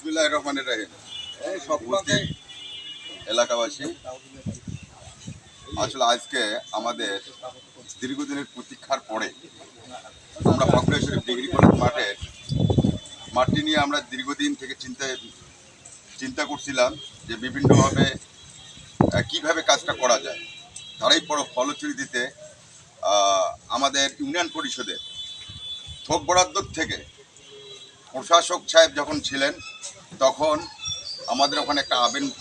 বিসমিল্লাহির রহমানির রহিম। উপস্থিত এলাকাবাসী, আসলে আজকে আমাদের দীর্ঘদিনের প্রতীক্ষার পরে আমরা ফখরুল শরীফ ডিগ্রি কলেজ মাঠটি নিয়ে আমরা দীর্ঘদিন থেকে চিন্তা করছিলাম যে বিভিন্নভাবে কিভাবে কাজটা করা যায়। তারই ফলশ্রুতিতে আমাদের ইউনিয়ন পরিষদের থোক বরাদ্দ থেকে প্রশাসক সাহেব যখন ছিলেন তখন আমাদের ওখানে একটা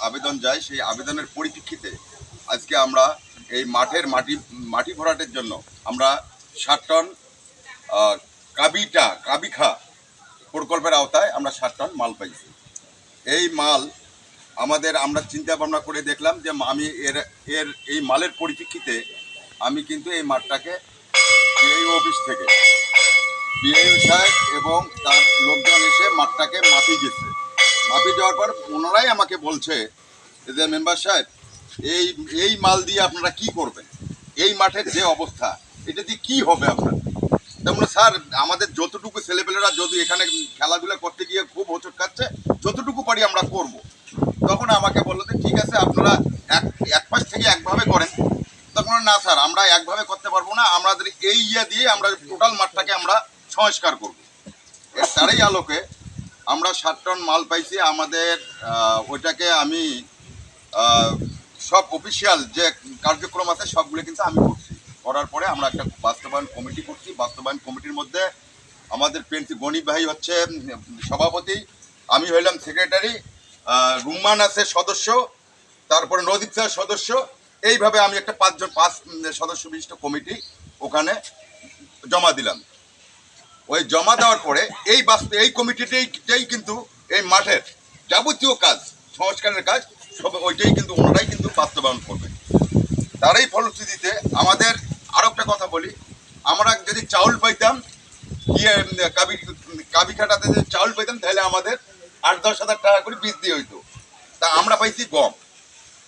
আবেদন যায়। সেই আবেদনের পরিপ্রেক্ষিতে আজকে আমরা এই মাটি ভরাটের জন্য আমরা 60 টন কাবিখা প্রকল্পের আওতায় আমরা 60 টন মাল পাইছি। এই মাল আমরা চিন্তা ভাবনা করে দেখলাম যে আমি এই মালের পরিপ্রেক্ষিতে আমি কিন্তু এই মাঠটাকে বিআইও অফিস থেকে বিআইও সাহেব এবং তার লোকজন এসে মাঠটাকে মাপিয়ে গেছে। মাপিয়ে যাওয়ার পর ওনারাই আমাকে বলছে যে মেম্বার সাহেব এই মাল দিয়ে আপনারা কি করবেন, এই মাঠের যে অবস্থা এটা দিয়ে কি হবে আপনার। তেমন স্যার, আমাদের যতটুকু ছেলেপেলেরা যদি এখানে খেলাধুলা করতে গিয়ে খুব হোঁচট খাচ্ছে, যতটুকু পারি আমরা করব। তখন আমাকে বললো যে ঠিক আছে, আপনারা এক পাশ থেকে একভাবে করেন। তখন না স্যার, আমরা একভাবে করতে পারবো না, আমাদের এই দিয়ে আমরা টোটাল মাঠটাকে আমরা সংস্কার করব। এর তারই আলোকে আমরা 60 টন মাল পাইছি। আমাদের ওইটাকে আমি সব অফিসিয়াল যে কার্যক্রম আছে সবগুলো কিন্তু আমি করছি। করার পরে আমরা একটা বাস্তবায়ন কমিটি করছি। বাস্তবায়ন কমিটির মধ্যে আমাদের গণিত ভাই হচ্ছে সভাপতি, আমি হইলাম সেক্রেটারি, রুম্মান আছে সদস্য, তারপরে নদীপ স্যার সদস্য। এইভাবে আমি একটা 5 সদস্য বিশিষ্ট কমিটি ওখানে জমা দিলাম। ওই জমা দেওয়ার পরে এই কমিটিটাই কিন্তু এই মাঠের যাবতীয় কাজ, সংস্কারের কাজ সব ওইটাই কিন্তু ওনারাই কিন্তু বাস্তবায়ন করবে। তারই ফলশ্রুতিতে আমাদের আরও একটা কথা বলি, আমরা যদি চাউল পাইতাম কাবিখাটাতে যদি চাউল পাইতাম তাহলে আমাদের 8-10 হাজার টাকা করে বৃদ্ধি হইতো। তা আমরা পাইছি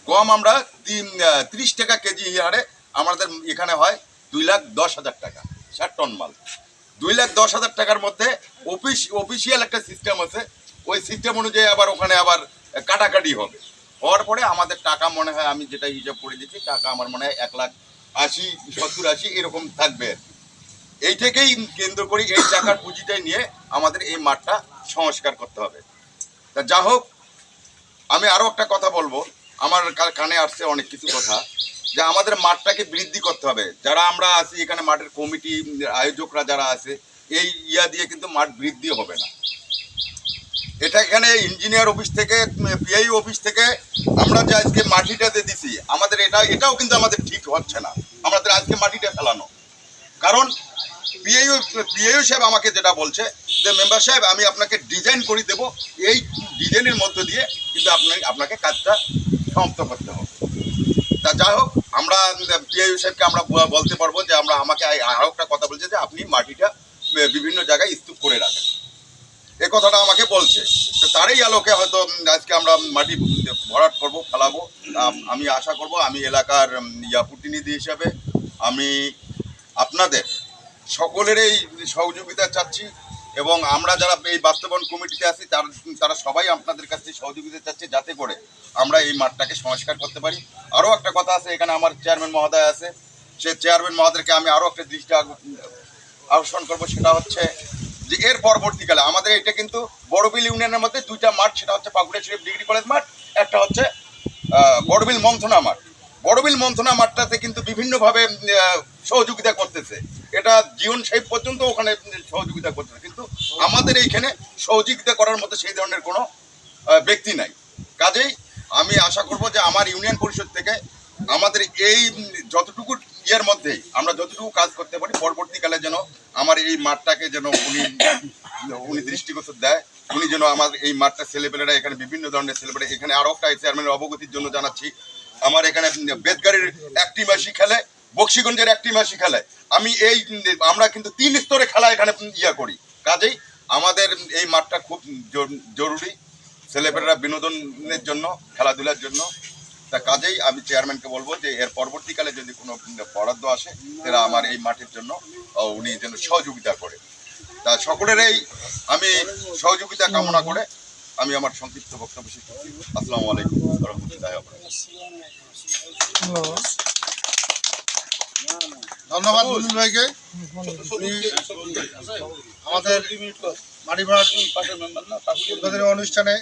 গম আমরা 30 টাকা কেজি হারে আমাদের এখানে হয় 2,10,000 টাকা 60 টন মাল। 2,10,000 টাকার মধ্যে অফিসিয়াল একটা সিস্টেম আছে, ওই সিস্টেম অনুযায়ী আবার ওখানে আবার কাটাকাটি হবে। হওয়ার পরে আমাদের টাকা মনে হয়, আমি যেটা হিসাব করে দিচ্ছি, টাকা আমার মনে হয় 1,80,70,80 এরকম থাকবে। এই থেকেই কেন্দ্র করি এই টাকার পুঁজিটাই নিয়ে আমাদের এই মাঠটা সংস্কার করতে হবে। তা যা হোক, আমি আরও একটা কথা বলবো, আমার কানে আসছে অনেক কিছু কথা, যে আমাদের মাঠটাকে বৃদ্ধি করতে হবে। যারা আমরা আছি এখানে, মাঠের কমিটি আয়োজকরা যারা আছে, এই দিয়ে কিন্তু মাঠ বৃদ্ধি হবে না। এটা এখানে ইঞ্জিনিয়ার অফিস থেকে, পিআই অফিস থেকে আমরা যে আজকে মাটিটাতে দিছি, আমাদের এটাও কিন্তু আমাদের ঠিক হচ্ছে না আমাদের আজকে মাটিটা ফেলানো। কারণ পিআইও সাহেব আমাকে যেটা বলছে যে মেম্বার সাহেব আমি আপনাকে ডিজাইন করে দেবো, এই ডিজাইনের মধ্য দিয়ে কিন্তু আপনাকে কাজটা সমাপ্ত করতে হবে। তা যাই হোক, আমরা পিআইও সাহেবকে আমরা বলতে পারবো যে আমাকে আরও একটা কথা বলছে যে আপনি মাটিটা বিভিন্ন জায়গায় স্তূপ করে রাখেন, এ কথাটা আমাকে বলছে। তো তারই আলোকে হয়তো আজকে আমরা মাটি ভরাট করবো, ফেলাবো। আমি আশা করব, আমি এলাকার প্রতিনিধি হিসাবে আমি আপনাদের সকলেরই সহযোগিতা চাচ্ছি, এবং আমরা যারা এই বাস্তবায়ন কমিটিতে আছি তারা সবাই আপনাদের কাছ থেকে সহযোগিতা চাচ্ছি, যাতে করে আমরা এই মাঠটাকে সংস্কার করতে পারি। আরও একটা কথা আছে, এখানে আমার চেয়ারম্যান মহোদয় আছে, সে চেয়ারম্যান মহোদয়কে আমি আরও একটা দৃষ্টি আকর্ষণ করবো। সেটা হচ্ছে যে এর পরবর্তীকালে আমাদের এটা কিন্তু বড়বিল ইউনিয়নের মধ্যে 2টা মাঠ, সেটা হচ্ছে ফখরুল শরীফ ডিগ্রি কলেজ মাঠ, একটা হচ্ছে বড়বিল মন্থনা মাঠ। বড়বিল মন্থনা মাঠটাতে কিন্তু বিভিন্নভাবে সহযোগিতা করতেছে, এটা জীবন সাহেব পর্যন্ত ওখানে সহযোগিতা করতেছে, কিন্তু আমাদের এইখানে সহযোগিতা করার মতো সেই ধরনের কোনো ব্যক্তি নাই। কাজেই আমি আশা করব যে আমার ইউনিয়ন পরিষদ থেকে আমাদের এই যতটুকু মধ্যেই আমরা যতটুকু কাজ করতে পারি, পরবর্তীকালে যেন আমার এই মাঠটাকে যেন উনি দৃষ্টিগোচর দেয়, উনি যেন আমার এই মাঠটা ছেলেপেলেরা, এখানে বিভিন্ন ধরনের ছেলেপেলে, এখানে আরও একটা চেয়ারম্যানের অবগতির জন্য জানাচ্ছি, আমার এখানে বেদগাড়ির একটি মাসি খেলে, বক্সিগঞ্জের একটি মাসি খেলে, আমরা কিন্তু 3 স্তরে খেলা এখানে করি। কাজেই আমাদের এই মাঠটা খুব জরুরি ছেলেপেলেরা বিনোদনের জন্য, খেলাধুলার জন্য। তা কাজেই আমি চেয়ারম্যানকে বলবো যে এর পরবর্তীকালে যদি কোনো বরাদ্দ আসে, তারা আমার এই মাঠের জন্য উনি যেন সহযোগিতা করে। তা সকলেরই আমি সহযোগিতা কামনা করে আমি আমার সংক্ষিপ্ত বক্তব্য শেষ করছি। আসসালামু আলাইকুম ওয়া রাহমাতুল্লাহি ওয়া বারাকাতুহু। ধন্যবাদ বুলবুল ভাইকে। উনি আমাদের মাটিভাড়ার উদ্বোধনী অনুষ্ঠানে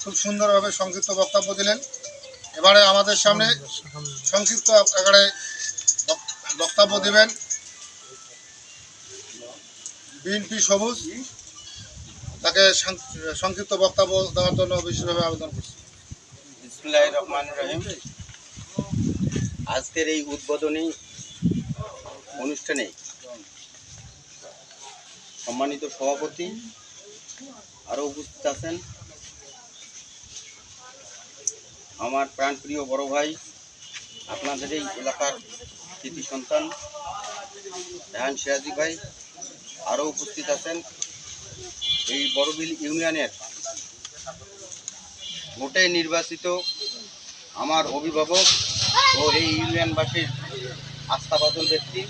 খুব সুন্দরভাবে সংক্ষিপ্ত বক্তব্য দিলেন। এবারে আমাদের সামনে সংক্ষিপ্ত আকারে বক্তব্য দিবেন বিএনপি সবুজ। তাকে সংক্ষিপ্ত বক্তব্য দেওয়ার জন্য বিশেষভাবে আবেদন করছি। বিসমিল্লাহির রহমানির রহিম। আজকের এই উদ্বোধনী অনুষ্ঠানে সম্মানিত সভাপতি আরও উপস্থিত আছেন, আমার প্রাণপ্রিয় বড় ভাই, আপনাদের এই এলাকার কৃতি সন্তান রায়হান সিরাজি ভাই, আরও উপস্থিত আছেন এই বড়বিল ইউনিয়নের ভোটে নির্বাচিত আমার অভিভাবক ও এই ইউনিয়নবাসীর আস্থাভাজন ব্যক্তি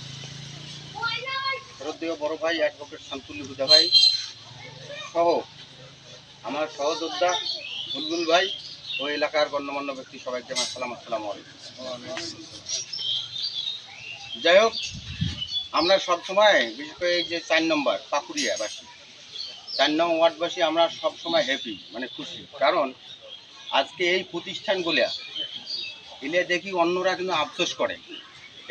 শ্রদ্ধেয় বড় ভাই অ্যাডভোকেট শামসুল হুদা ভাই সহ আমার সহযোদ্ধা বুলবুল ভাই ও এলাকার গণ্যমান্য ব্যক্তি সবাইকে আমার আসসালামু আলাইকুম। যাই হোক, আমরা সবসময় বিশেষ করে এই যে 4 নম্বর পাকুড়িয়াবাসী, 4 নং ওয়ার্ডবাসী আমরা সবসময় হ্যাপি, মানে খুশি। কারণ আজকে এই প্রতিষ্ঠানগুলা এলে দেখি অন্যরা কিন্তু আফসোস করে।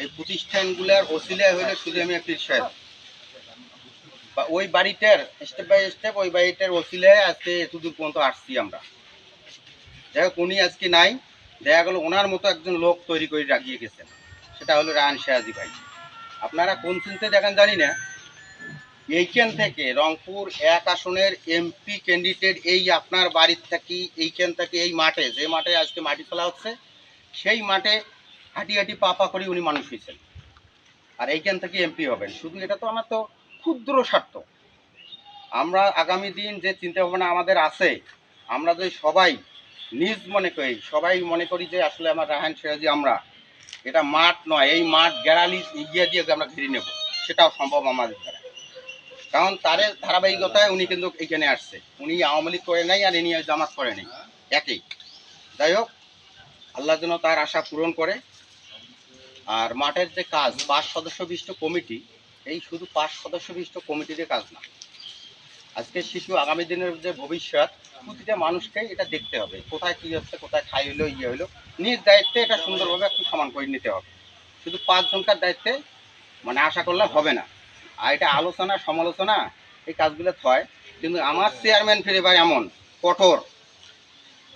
এই প্রতিষ্ঠানগুলার ওসিলায় হইলে শুধু আমি পীর সাহেব বা ওই বাড়িটার স্টেপ বাই স্টেপ ওই বাড়িটার ওসিলায় আজকে এতদূর পর্যন্ত আসছি আমরা। যাই হোক, উনি আজকে নাই, দেখা গেল ওনার মতো একজন লোক তৈরি করে রাখিয়ে গেছেন, সেটা হলো রায়হান সিরাজি ভাই। আপনারা কোন চিন্তা দেখেন জানি না, এইখান থেকে রংপুর 1 আসনের এমপি ক্যান্ডিডেট এই আপনার বাড়ির থাকি এইখান থেকে এই মাঠে, যে মাঠে আজকে মাটি ফেলা হচ্ছে, সেই মাঠে হাঁটি হাঁটি পা করে উনি মানুষ হয়েছেন, আর এইখান থেকে এমপি হবেন। শুধু এটা তো আমার তো ক্ষুদ্র স্বার্থ। আমরা আগামী দিন যে চিন্তা ভাবনা আমাদের আছে, আমরা যদি সবাই নিজ মনে করি, সবাই মনে করি যে আসলে আমার রায়হান সিরাজি, আমরা এটা মাঠ নয়, এই মাঠ গ্যারালি ইয়ে দিয়ে আমরা ঘিরে নেব, সেটাও সম্ভব আমাদের দ্বারা। কারণ তার ধারাবাহিকতায় উনি কিন্তু এইখানে আসছে, উনি আওয়ামী লীগ করে নাই আর ইনি জামাত করে নাই, একই। যাই হোক, আল্লাহ যেন তার আশা পূরণ করে। আর মাঠের যে কাজ 5 সদস্য বিশিষ্ট কমিটি, এই শুধু 5 সদস্য বিশিষ্ট কমিটির কাজ না, আজকে শিশু আগামী দিনের যে ভবিষ্যৎ, প্রতিটা মানুষকে এটা দেখতে হবে, কোথায় কী হচ্ছে, কোথায় খাই হইলো ইয়ে হইলো, নিজ দায়িত্বে এটা সুন্দরভাবে একটু সমান করে নিতে হবে। শুধু 5 জনকার দায়িত্বে মানে আশা করলে হবে না। আর এটা আলোচনা সমালোচনা এই কাজগুলো হয়, কিন্তু আমার চেয়ারম্যান ফিরে ভাই এমন কঠোর,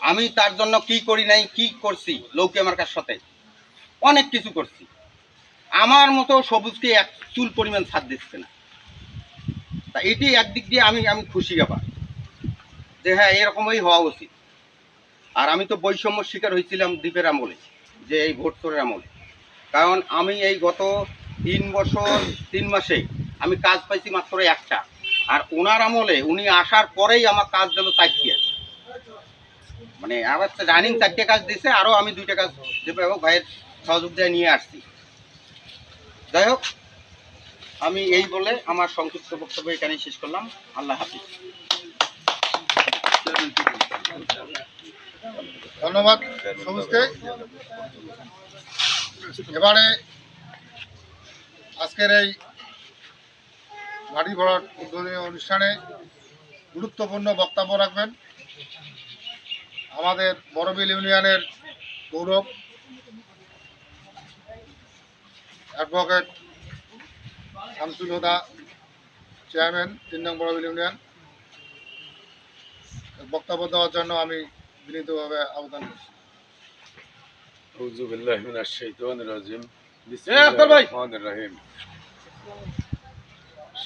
আমি তার জন্য কি করি নাই, কি করছি, লৌকি আমার কার সাথে অনেক কিছু করছি, আমার মতো সবুজকে এক চুল পরিমাণ ছাড় দিচ্ছে না। তা এটি একদিক দিয়ে আমি আমি খুশি আবার, যে হ্যাঁ এরকমই হওয়া উচিত। আর আমি তো বৈষম্য শিকার হয়েছিলাম দ্বীপের আমলে, যে এই ভোট চোরের আমলে। কারণ আমি এই গত 3 বছর 3 মাসে আমি কাজ পাইছি মাত্র একটা, আর ওনার আমলে উনি আসার পরেই আমার কাজ দিল 4টে, মানে আবার রানিং 4টে কাজ দিয়েছে, আরও আমি 2টা কাজ দীপক ভাইয়ের সহযোগিতায় নিয়ে আসছি। যাই হোক, আমি এই বলে আমার সংক্ষিপ্ত বক্তব্য এখানেই শেষ করলাম। আল্লাহ হাফিজ। ধন্যবাদ সবুজকে। এবারে আজকের এই মাটি ভরাট উদ্বোধনী অনুষ্ঠানে গুরুত্বপূর্ণ বক্তব্য রাখবেন আমাদের বড়বিল ইউনিয়নের গৌরব অ্যাডভোকেট শামসুল হুদা, চেয়ারম্যান 3 নং বড়বিল ইউনিয়ন। বক্তব্য দেওয়ার জন্য আমি বিনীতভাবে আবেদন করছি। আউযু বিল্লাহি মিনাশ শাইতানির রাজিম। বিসমিল্লাহির রহমানির রহিম।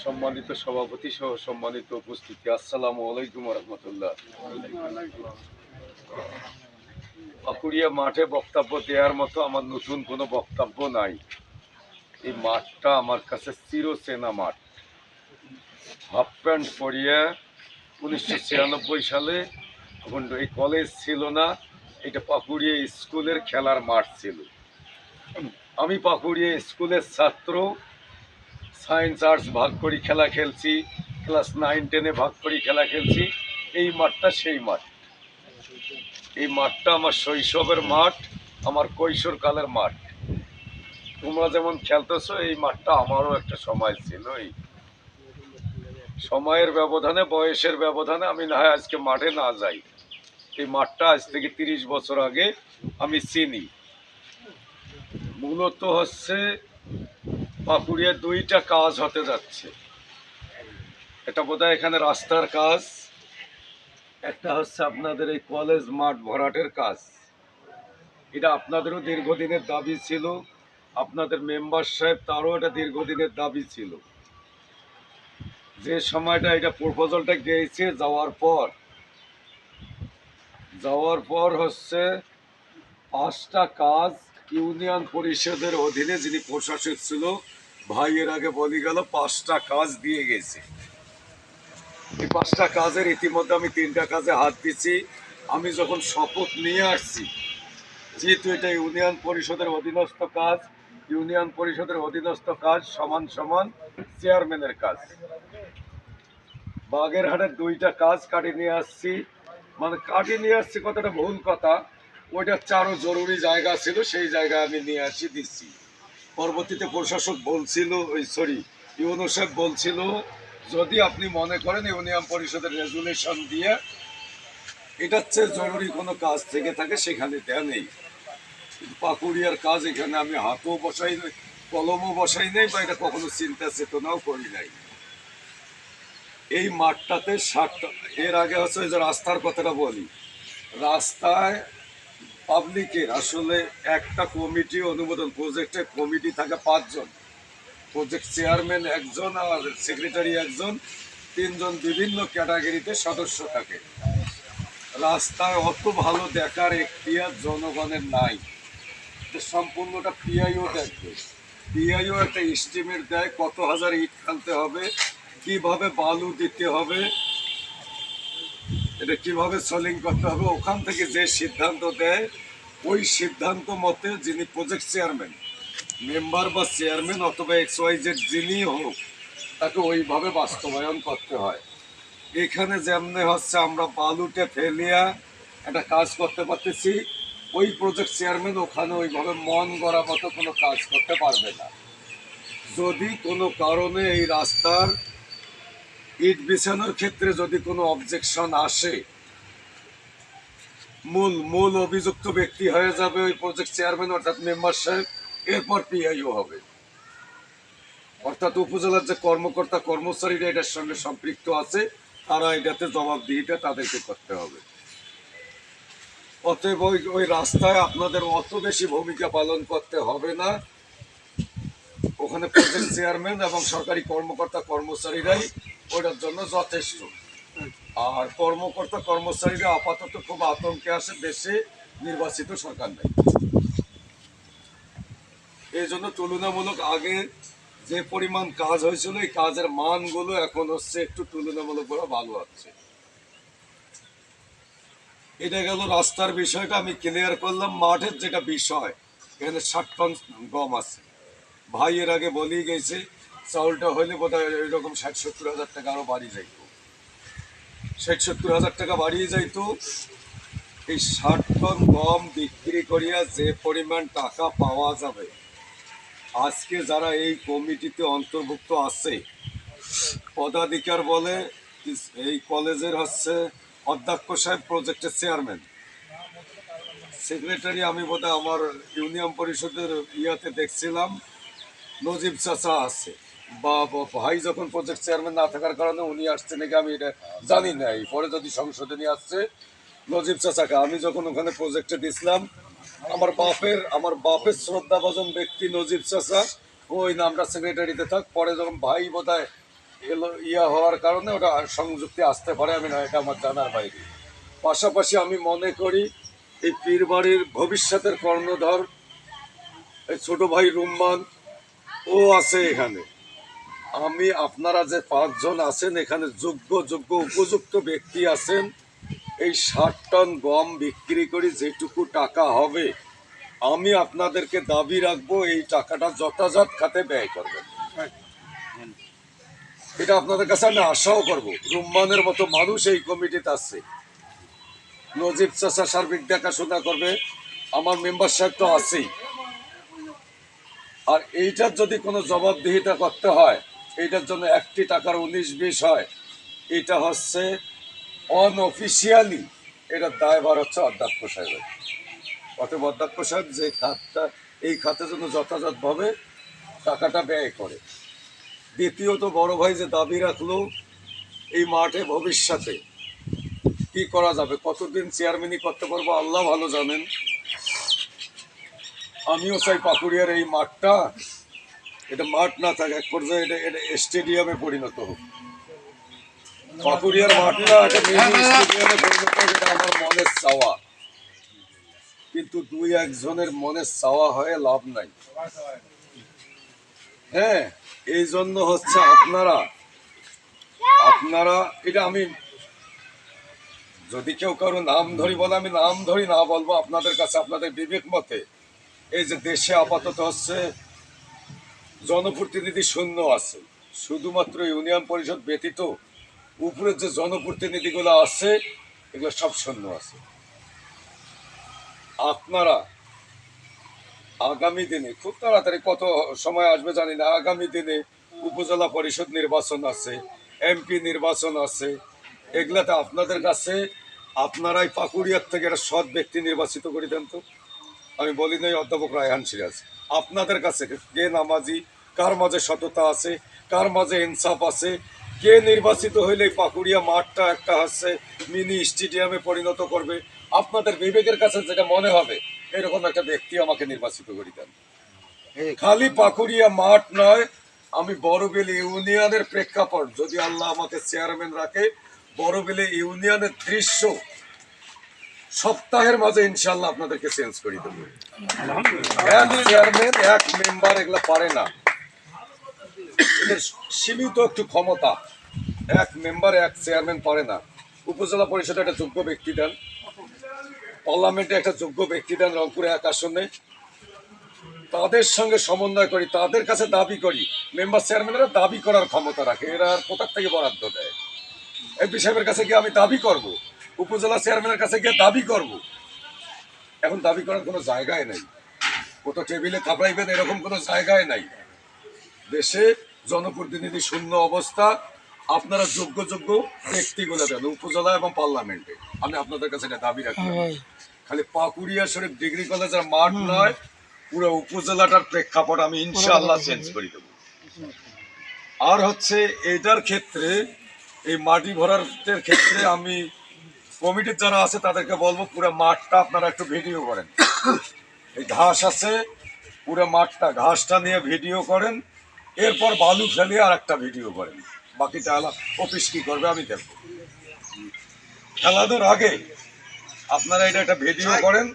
সম্মানিত সভাপতি সহ সম্মানিত উপস্থিতি, আসসালামু আলাইকুম ওয়া রাহমাতুল্লাহ। পাকুড়িয়া মাঠে বক্তব্য দেওয়ার মতো আমার নতুন কোনো বক্তব্য নাই। এই মাঠটা আমার কাছে চিরচেনা মাঠ। হাফ প্যান্ট পরিয়ে 1996 সালে, তখন এই কলেজ ছিল না, এটা পাকুড়িয়া স্কুলের খেলার মাঠ ছিল। আমি পাকুড়িয়া স্কুলের ছাত্র, সায়েন্স আর্টস ভাগ করি খেলা খেলছি, ক্লাস 9-10 ভাগ করি খেলা খেলছি। এই মাঠটা সেই মাঠ। এই মাঠটা আমার শৈশবের মাঠ, আমার কৈশোরকালের মাঠ। তোমরা যেমন খেলতেছো, এই মাঠটা আমারও একটা সময় ছিল। এই সময়ের ব্যবধানে, বয়সের ব্যবধানে আমি না হয় আজকে মাঠে না যাই, এই মাঠটা আজ থেকে 30 বছর আগে আমি চিনি। মূলত হচ্ছে পাকুড়িয়া দুইটা কাজ হতে যাচ্ছে। এটা বোধহয় এখানে রাস্তার কাজ, একটা হচ্ছে আপনাদের এই কলেজ মাঠ ভরাটের কাজ। এটা আপনাদেরও দীর্ঘদিনের দাবি ছিল, আপনাদের মেম্বার সাহেব তারও এটা দীর্ঘদিনের দাবি ছিল। যে সময়টা এটা প্রপোজালটা গিয়েছে, যাওয়ার পর হচ্ছে 5টা কাজ ইউনিয়ন পরিষদের অধীনে যিনি প্রশাসক ছিল ভাই এর আগে বলে গেল 5টা কাজ দিয়ে গেছে। এই 5টা কাজের ইতিমধ্যে আমি 3টা কাজে হাত দিচ্ছি। আমি যখন শপথ নিয়ে আসছি, যেহেতু এটা ইউনিয়ন পরিষদের অধীনস্থ কাজ, ইউনিয়ন পরিষদের অধীনস্থ কাজ সমান সমান চেয়ারম্যানের কাজ। বাগেরহাটের 2টা কাজ কাটিয়ে নিয়ে আসছি, মানে কাটিয়ে নিয়ে আসছি কথাটা ভুল কথা, ওইটা আরও জরুরি জায়গা ছিল, সেই জায়গায় আমি নিয়ে আসি দিচ্ছি। পরবর্তীতে প্রশাসক বলছিল, ইউনো সাহেব বলছিল যদি আপনি মনে করেন ইউনিয়ন পরিষদের রেজুলেশন দিয়ে এটার চেয়ে জরুরি কোনো কাজ থেকে থাকে সেখানে দেয়া নেই। পাকুড়িয়ার কাজ এখানে আমি হাতও বসাই নাই, কলমও বসাই নাই, বা এটা কখনো চিন্তা চেতনাও করি নাই। এই মাঠটাতে 60টা, এর আগে হচ্ছে ওই যে রাস্তার কথাটা বলি, রাস্তায় পাবলিকের আসলে একটা কমিটি অনুমোদন, প্রজেক্টের কমিটি থাকে 5 জন, প্রজেক্ট চেয়ারম্যান 1 জন আর সেক্রেটারি 1 জন, 3 জন বিভিন্ন ক্যাটাগরিতে সদস্য থাকে। রাস্তায় অত ভালো দেখার এখতিয়ার জনগণের নাই, সম্পূর্ণটা পিআইও দেখবে। পিআইও একটা এস্টিমেট দেয় কত হাজার ইট ফেলতে হবে, কিভাবে বালু দিতে হবে, এটা কিভাবে সলিং করতে হবে। ওখান থেকে যে সিদ্ধান্ত দেয়, ওই সিদ্ধান্ত মতে যিনি প্রজেক্ট চেয়ারম্যান, মেম্বার বা চেয়ারম্যান অথবা XYZ যিনি হোক, তাকে ওইভাবে বাস্তবায়ন করতে হয়। এখানে যেমনি হচ্ছে আমরা বালুতে ফেলিয়া একটা কাজ করতে পারতেছি, ওই প্রজেক্ট চেয়ারম্যান ওখানে ওইভাবে মন গড়া মতো কোনো কাজ করতে পারবে না। যদি কোনো কারণে এই রাস্তার ইট বিছানোর ক্ষেত্রে যদি কোনো অবজেকশন আসে, মূল অভিযুক্ত ব্যক্তি হয়ে যাবে ওই প্রজেক্ট চেয়ারম্যান অর্থাৎ মেম্বার সাহেব, এরপর পিআইও হবে। অর্থাৎ উপজেলার যে কর্মকর্তা কর্মচারীরা এটার সঙ্গে সম্পৃক্ত আছে, তারা এটাতে জবাবদিহিটা তাদেরকে করতে হবে। অতএব ওই রাস্তায় আপনাদের অত বেশি ভূমিকা পালন করতে হবে না। ওখানে প্রজেক্ট চেয়ারম্যান এবং সরকারি কর্মকর্তা কর্মচারীরাই ওটার জন্য যথেষ্ট। আর কর্মকর্তা কর্মচারীরা আপাতত খুব আতঙ্কে আছে, দেশে নির্বাচিত সরকার নেই। এই জন্য তুলনামূলক আগে যে পরিমাণ কাজ হয়েছিল, এই কাজের মানগুলো এখন হচ্ছে একটু তুলনামূলকভাবে ভালো হচ্ছে। এটা গেল রাস্তার বিষয়টা আমি ক্লিয়ার করলাম। মাঠের যেটা বিষয়, এখানে 60 টন গম আছে। ভাই এর আগে বলেই গেছে, চাউলটা হলে বোধহয় এরকম 60-70 হাজার টাকা আরও বাড়ি যাইত, 60-70 হাজার টাকা বাড়িয়ে যাইত। এই 60 টন গম বিক্রি করিয়া যে পরিমাণ টাকা পাওয়া যাবে, আজকে যারা এই কমিটিতে অন্তর্ভুক্ত আছে, পদাধিকার বলে এই কলেজের হচ্ছে অধ্যক্ষ সাহেব প্রজেক্টের চেয়ারম্যান, সেক্রেটারি আমি বোধহয় আমার ইউনিয়ন পরিষদের ইয়াতে দেখছিলাম নজিব চাচা আছে, বা ভাই যখন প্রজেক্ট চেয়ারম্যান না থাকার কারণে উনি আসছে নাকি আমি এটা জানি না, পরে যদি সংসদে নিয়ে আসছে নজিব চাচাকে। আমি যখন ওখানে প্রজেক্টে দিছিলাম, আমার বাপের শ্রদ্ধাভাজন ব্যক্তি নজিব চাচা, ওই নামটা সেক্রেটারিতে থাক, পরে যখন ভাই বোধহয় এলো হওয়ার কারণে ওটা সংযুক্তি আসতে পারে, আমি না, এটা আমার জানার বাইরে। পাশাপাশি আমি মনে করি এই পীরবাড়ির ভবিষ্যতের কর্ণধর এই ছোট ভাই রুম্মান, ও আছে এখানে। আপনারা যে 5 জন আছেন এখানে, যোগ্য উপযুক্ত ব্যক্তি আছেন। এই 60 টন গম বিক্রি করে যেটুকু টাকা হবে, আমি আপনাদেরকে দাবি রাখবো এই টাকাটা যথাযথ খাতে ব্যয় করবেন। এটা আপনাদের কাছে আমি আশাও করব। রুম্মানের মতো মানুষ এই কমিটিতে আছে, নজিব চাচা সার্বিক দেখাশোনা করবে, আমার মেম্বার সাহেব তো আছেই। আর এইটার যদি কোনো জবাবদিহিতা করতে হয়, এইটার জন্য 1 টাকার 19-20 হয়, এটা হচ্ছে অনঅফিসিয়ালি, এটার দায়ভার হচ্ছে অধ্যক্ষ সাহেবের। অতএব অধ্যক্ষ সাহেব যে খাতটা, এই খাতের জন্য যথাযথভাবে টাকাটা ব্যয় করে। দ্বিতীয়ত বড় ভাই যে দাবি রাখলো, এই মাঠে ভবিষ্যতে কি করা যাবে, কতদিন চেয়ারম্যানই করতে পারবো আল্লাহ ভালো জানেন। আমিও চাই পাকুড়িয়ার এই মাঠটা, এটা মাঠ না থাকে, এক পর্যায়ে এটা এটা স্টেডিয়ামে পরিণত হোক। পাকুড়িয়ার মাঠটা একটা মিনি স্টেডিয়ামে পরিণত হোক, এটা আমার মনের চাওয়া। কিন্তু 2-1 জনের মনের চাওয়া হয়ে লাভ নাই। হ্যাঁ, এই জন্য হচ্ছে আপনারা এটা আমি যদি কেউ কারো নাম ধরি বলে, আমি নাম ধরি না বলবো আপনাদের কাছে, আপনাদের বিবেক মতে। এই যে দেশে আপাতত হচ্ছে জনপ্রতিনিধি শূন্য আছে, শুধুমাত্র ইউনিয়ন পরিষদ ব্যতীত উপরের যে জনপ্রতিনিধিগুলো আছে এগুলো সব শূন্য আছে। আপনারা আগামী দিনে, খুব তাড়াতাড়ি কত সময় আসবে জানি না, আগামী দিনে উপজেলা পরিষদ নির্বাচন আছে, এমপি নির্বাচন আছে, এগুলাতে আপনাদের কাছে আপনারাই পাকুড়িয়ার থেকে একটা সৎ ব্যক্তি নির্বাচিত করে দেন তো। আমি বলি নাই অধ্যাপক রায়হান সিরাজ, আপনাদের কাছে কে নামাজি, কার মাঝে সততা আছে, কার মাঝে ইনসাফ আছে, কে নির্বাচিত হইলে পাকুড়িয়া মাঠটা একটা হচ্ছে মিনি স্টেডিয়ামে পরিণত করবে, আপনাদের বিবেকের কাছে যেটা মনে হবে এরকম একটা ব্যক্তি আমাকে নির্বাচিত করে দেন। খালি পাকুড়িয়া মাঠ নয়, আমি বড়বিল ইউনিয়নের প্রেক্ষাপট, যদি আল্লাহ আমাকে চেয়ারম্যান রাখে, বড়বিল ইউনিয়নের দৃশ্য সপ্তাহের মাঝে ইনশাল্লাহ আপনাদেরকে চেঞ্জ করে দেবো। এক চেয়ারম্যান এক মেম্বার এগুলা পারে না, এদের সীমিত একটু ক্ষমতা, এক মেম্বার এক চেয়ারম্যান পারে না। উপজেলা পরিষদে একটা যোগ্য ব্যক্তি দেন, পার্লামেন্টে একটা যোগ্য ব্যক্তি দেন, রংপুরে 1 আসনে, তাদের সঙ্গে সমন্বয় করি, তাদের কাছে দাবি করি। মেম্বার চেয়ারম্যানেরা দাবি করার ক্ষমতা রাখে, এরা আর কোথার থেকে বরাদ্দ দেয়? এমপি সাহেবের কাছে গিয়ে আমি দাবি করব, উপজেলা চেয়ারম্যানের কাছে গিয়ে দাবি করব। এখন দাবি করার কোনো জায়গায় নাই, কোথাও টেবিলে থাপড়াইবেন এরকম কোনো জায়গায় নাই। দেশে জনপ্রতিনিধি শূন্য অবস্থা। আপনারা যোগ্য ব্যক্তিগুলো দেন উপজেলা এবং পার্লামেন্টে, আমি আপনাদের কাছে এটা দাবি রাখি। খালি পাকুড়িয়া শরীফ ডিগ্রি কলেজের মাঠ নয়, পুরো উপজেলাটার প্রেক্ষাপট আমি ইনশাআল্লাহ চেঞ্জ করে দেবো। আর হচ্ছে এইটার ক্ষেত্রে, এই মাটি ভরার ক্ষেত্রে আমি কমিটির যারা আছে তাদেরকে বলবো, পুরো মাঠটা আপনারা একটু ভিডিও করেন। এই ঘাস আছে, পুরো মাঠটা ঘাসটা নিয়ে ভিডিও করেন, এরপর বালু ফেলে আর একটা ভিডিও করেন। বাকিটা অফিস কি করবে আমি দেখবো। খেলাধুর আগে আপনারা এটা একটা ভিডিও করেন,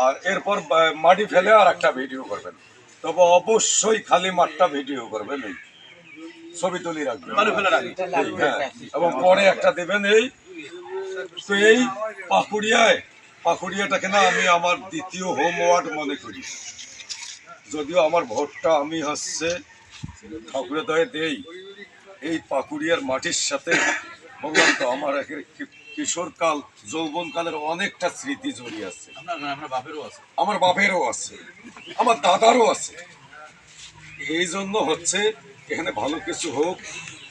আর এরপর মাটি ফেলে আর একটা ভিডিও করবেন। তবে অবশ্যই খালি মাঠটা ভিডিও করবেন, এই ছবি তুলি রাখবেন, হ্যাঁ, এবং পরে একটা দেবেন। এই তো এই পাকুড়িয়াটাকে না আমি আমার দ্বিতীয় হোম ওয়ার্ড মনে করি। যদিও আমার ভোটটা আমি হচ্ছে ঠাকুরদয়ে দেই, এই পাকুড়িয়ার মাটির সাথে বললাম তো আমার কিশোরকাল যৌবনকালের অনেকটা স্মৃতি জড়িয়ে আছে। আমার বাপেরও আছে, আমার দাদারও আছে। এই জন্য হচ্ছে এখানে ভালো কিছু হোক,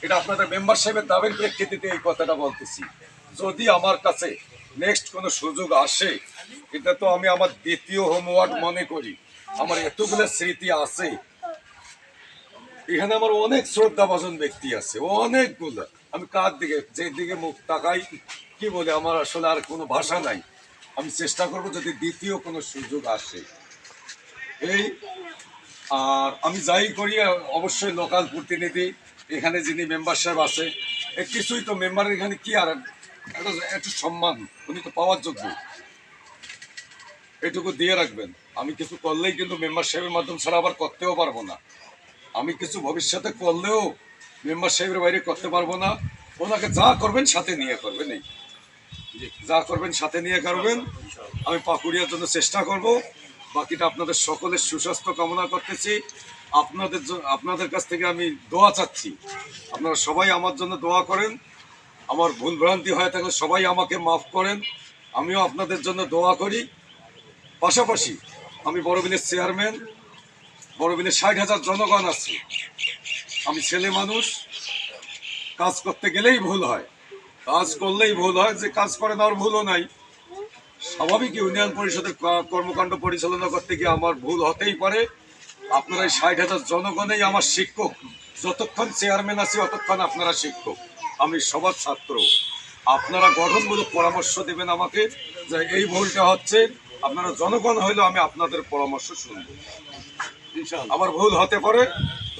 এটা আপনাদের মেম্বার সাহেবের দাবির প্রেক্ষিতে এই কথাটা বলতেছি। যদি আমার কাছে নেক্সট কোনো সুযোগ আসে, এটা তো আমি আমার দ্বিতীয় হোম ওয়ার্ড মনে করি। আমার এতগুলো স্মৃতি আছে এখানে, আমার অনেক শ্রদ্ধাভাজন ব্যক্তি আছে, অনেকগুলো। আমি কার দিকে যেদিকে মুখ তাকাই কি বলে, আমার আসলে আর কোনো ভাষা নাই। আমি চেষ্টা করব যদি দ্বিতীয় কোনো সুযোগ আসে। এই আর আমি যাই করি অবশ্যই লোকাল প্রতিনিধি এখানে যিনি মেম্বার সাহেব আছে, কিছুই তো মেম্বারের এখানে কি আর একটু সম্মান উনি তো পাওয়ার যোগ্য, এটুকু দিয়ে রাখবেন। আমি কিছু করলেই কিন্তু মেম্বার সাহেবের মাধ্যম ছাড়া আবার করতেও পারবো না। আমি কিছু ভবিষ্যতে করলেও মেম্বার সাহেবের বাইরে করতে পারবো না। ওনাকে যা করবেন সাথে নিয়ে করবেন, এই যা করবেন সাথে নিয়ে করবেন। আমি পাকুড়িয়ার জন্য চেষ্টা করব। বাকিটা আপনাদের সকলের সুস্বাস্থ্য কামনা করতেছি। আপনাদের কাছ থেকে আমি দোয়া চাচ্ছি। আপনারা সবাই আমার জন্য দোয়া করেন। আমার ভুল ভ্রান্তি হয়ে থাকলে সবাই আমাকে মাফ করেন। আমিও আপনাদের জন্য দোয়া করি। পাশাপাশি আমি বড়বিলের চেয়ারম্যান, বড়বিলে 60,000 জনগণ আছে। আমি ছেলে মানুষ, কাজ করতে গেলেই ভুল হয়, কাজ করলেই ভুল হয়। যে কাজ করে না ওর ভুলও নাই। স্বাভাবিক ইউনিয়ন পরিষদের কর্মকাণ্ড পরিচালনা করতে গিয়ে আমার ভুল হতেই পারে। আপনারা এই 60,000 জনগণেই আমার শিক্ষক। যতক্ষণ চেয়ারম্যান আছি ততক্ষণ আপনারা শিক্ষক, আমি সবার ছাত্র। আপনারা গঠনমূলক পরামর্শ দেবেন আমাকে যে এই ভুলটা হচ্ছে। আপনারা জনগণ হইলেও আমি আপনাদের পরামর্শ শুনব। আমার ভুল হতে পারে।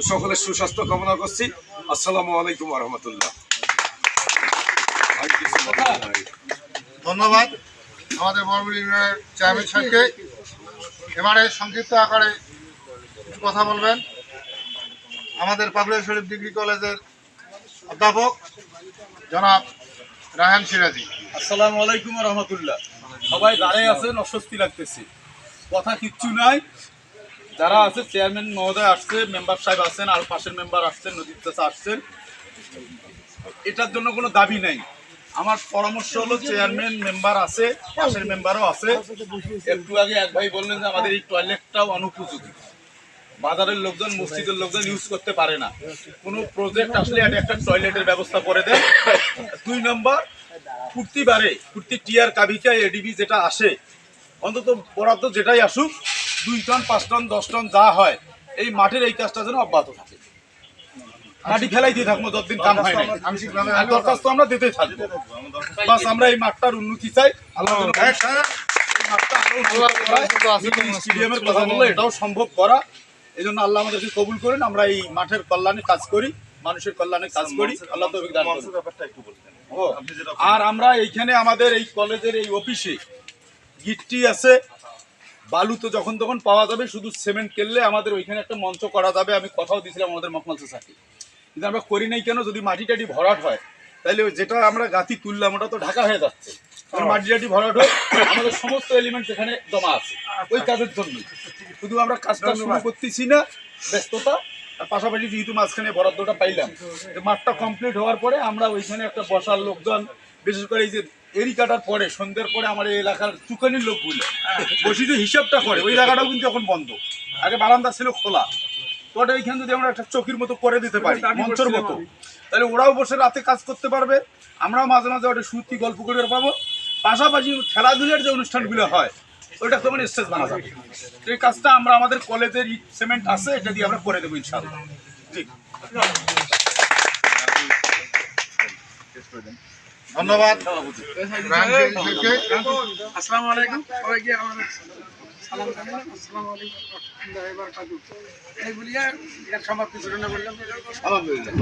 সকলের সুস্বাস্থ্য কামনা করছি। আসসালামু আলাইকুম ওয়া রাহমাতুল্লাহ। ধন্যবাদ আমাদের বড়বিল ইউনিয়নের চেয়ারম্যান সাহেবকে। এবারে সংক্ষিপ্ত আকারে কথা বলবেন আমাদের পাকুড়িয়া শরীফ ডিগ্রি কলেজের অধ্যাপক জনাব রায়হান সিরাজি। আসসালামু আলাইকুম রহমতুল্লাহ। সবাই দাঁড়ায় আছেন, অস্বস্তি লাগতেছে, কথা কিচ্ছু নাই। যারা আছে চেয়ারম্যান মহোদয় আসছে, মেম্বার সাহেব আছেন, আর পাশের মেম্বার আসছেন, নদীর চাচা আসছেন, এটার জন্য কোনো দাবি নাই। আমার পরামর্শ হলো চেয়ারম্যান মেম্বার আছে, পাশের মেম্বারও আছে। একটু আগে এক ভাই বললেন যে আমাদের এই টয়লেটটাও অনুপযোগী, বাজারের লোকজন মসজিদের লোকজন ইউজ করতে পারে না। কোনো প্রজেক্ট আসলে একটা টয়লেটের ব্যবস্থা করে দেন। 2 নম্বর, প্রতি টিয়ার কাবিকা এডিবি যেটা আসে, অন্তত বরাদ্দ যেটাই আসুক 2 টন 5 টন 10 টন যা হয়, এই মাঠের এই কাজটা যেন অব্যাহত থাকে। মাটি ফেলাই দিয়ে থাকবো যতদিন কাম হয় না, দরখাস্ত আমরা দিতেই থাকবো। বাস আমরা এই মাঠটার উন্নতি চাই। আল্লাহ স্টেডিয়ামের কথা বললো, এটাও সম্ভব করা। এই জন্য আল্লাহ আমাদেরকে কবুল করেন। আমরা এই মাঠের কল্যাণে কাজ করি, মানুষের কল্যাণে কাজ করি। আল্লাহ তৌফিক দান করুন। আর আমরা এইখানে আমাদের এই কলেজের এই অফিসে গিট্টি আছে, বালু তো যখন তখন পাওয়া যাবে, শুধু সিমেন্ট কেললে আমাদের ওইখানে একটা মঞ্চ করা যাবে। আমি কথাও দিয়েছিলাম আমাদের মখমল সোসাইটি, কিন্তু আমরা করি নাই কেন? যদি মাটি টাটি ভরাট হয় তাহলে যেটা আমরা গাঁথি তুললাম ওটা তো ঢাকা হয়ে যাচ্ছে। মাটি টাটি ভরাট হয়, আমাদের সমস্ত এলিমেন্ট এখানে জমা আছে ওই কাজের জন্য। শুধু আমরা কাজটা শুরু করতেছি না, ব্যস্ততা। আর পাশাপাশি যেহেতু মাঝখানে বরাদ্দটা পাইলাম, মাঠটা কমপ্লিট হওয়ার পরে আমরা ওইখানে একটা বসার লোকজন, বিশেষ করে এই যে এরি কাটার পরে সন্ধ্যের পরে আমার এই এলাকার চুকানির লোকগুলো বসে যে হিসাবটা করে, ওই জায়গাটাও কিন্তু এখন বন্ধ। আগে বারান্দা ছিল খোলা, তো ওইখানে যদি আমরা একটা চকির মতো করে দিতে পারি, মঞ্চের মতো, তাহলে ওরাও বসে রাতে কাজ করতে পারবে, আমরাও মাঝে মাঝে ওটা সত্যি গল্প করে পাবো। পাশাপাশি খেলাধুলার যে অনুষ্ঠানগুলো হয় ওইটা তো মানে স্টেজ বানা যাবে। এই কাজটা আমরা আমাদের কলেজের ইট সিমেন্ট আছে, এটা দিয়ে আমরা করে দেবো ইনশাআল্লাহ। ঠিক, ধন্যবাদ। আসসালামু আলাইকুম সবাইকে আমার সালাম জানালাম। আসসালামু আলাইকুম রাহমাতুল্লাহি ওয়া বারাকাতুহু। এই বলিয়া এর সমাপ্তি ঘোষণা করলাম। আলহামদুলিল্লাহ।